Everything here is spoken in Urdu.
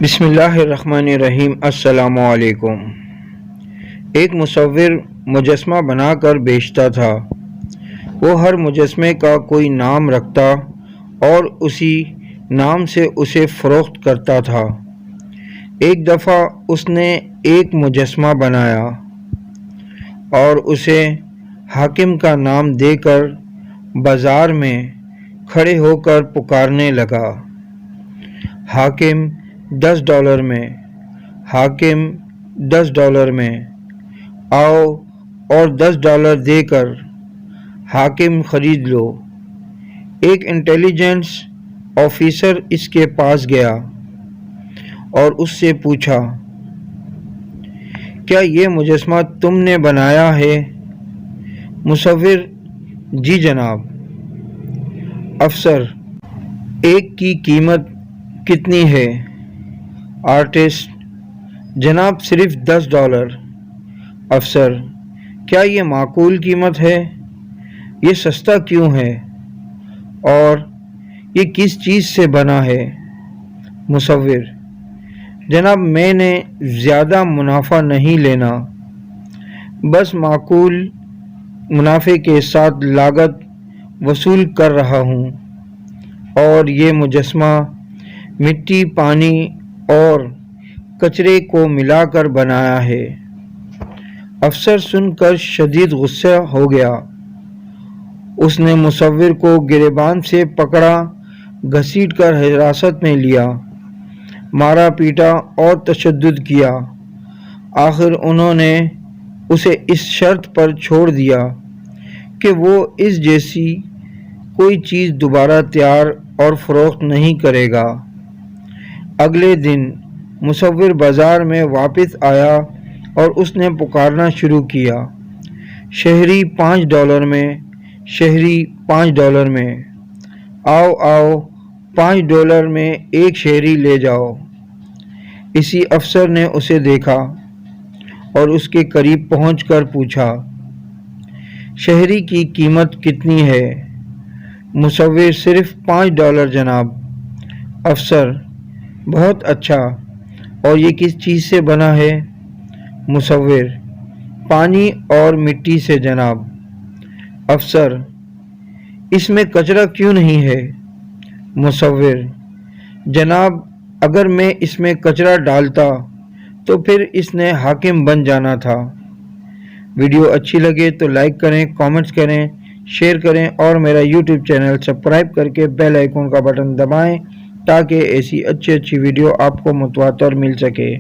بسم اللہ الرحمن الرحیم۔ السلام علیکم۔ ایک مصور مجسمہ بنا کر بیچتا تھا۔ وہ ہر مجسمے کا کوئی نام رکھتا اور اسی نام سے اسے فروخت کرتا تھا۔ ایک دفعہ اس نے ایک مجسمہ بنایا اور اسے حاکم کا نام دے کر بازار میں کھڑے ہو کر پکارنے لگا، حاکم $10 میں، حاکم $10 میں، آؤ اور $10 دے کر حاکم خرید لو۔ ایک انٹیلیجنس آفیسر اس کے پاس گیا اور اس سے پوچھا، کیا یہ مجسمہ تم نے بنایا ہے؟ مصور: جی جناب۔ افسر: ایک کی قیمت کتنی ہے؟ آرٹسٹ: جناب صرف $10۔ افسر: کیا یہ معقول قیمت ہے؟ یہ سستا کیوں ہے؟ اور یہ کس چیز سے بنا ہے؟ مصور: جناب میں نے زیادہ منافع نہیں لینا، بس معقول منافع کے ساتھ لاگت وصول کر رہا ہوں، اور یہ مجسمہ مٹی، پانی اور کچرے کو ملا کر بنایا ہے۔ افسر سن کر شدید غصہ ہو گیا۔ اس نے مصور کو گریبان سے پکڑا، گھسیٹ کر حراست میں لیا، مارا پیٹا اور تشدد کیا۔ آخر انہوں نے اسے اس شرط پر چھوڑ دیا کہ وہ اس جیسی کوئی چیز دوبارہ تیار اور فروخت نہیں کرے گا۔ اگلے دن مصور بازار میں واپس آیا اور اس نے پکارنا شروع کیا، شہری $5 میں، شہری $5 میں، آؤ آؤ $5 میں ایک شہری لے جاؤ۔ اسی افسر نے اسے دیکھا اور اس کے قریب پہنچ کر پوچھا، شہری کی قیمت کتنی ہے؟ مصور: صرف $5 جناب۔ افسر: بہت اچھا، اور یہ کس چیز سے بنا ہے؟ مصور: پانی اور مٹی سے جناب۔ افسر: اس میں کچرا کیوں نہیں ہے؟ مصور: جناب اگر میں اس میں کچرا ڈالتا تو پھر اس نے حاکم بن جانا تھا۔ ویڈیو اچھی لگے تو لائک کریں، کامنٹس کریں، شیئر کریں اور میرا یوٹیوب چینل سبسکرائب کر کے بیل آئیکن کا بٹن دبائیں تاکہ ایسی اچھی ویڈیو آپ کو متواتر مل سکے۔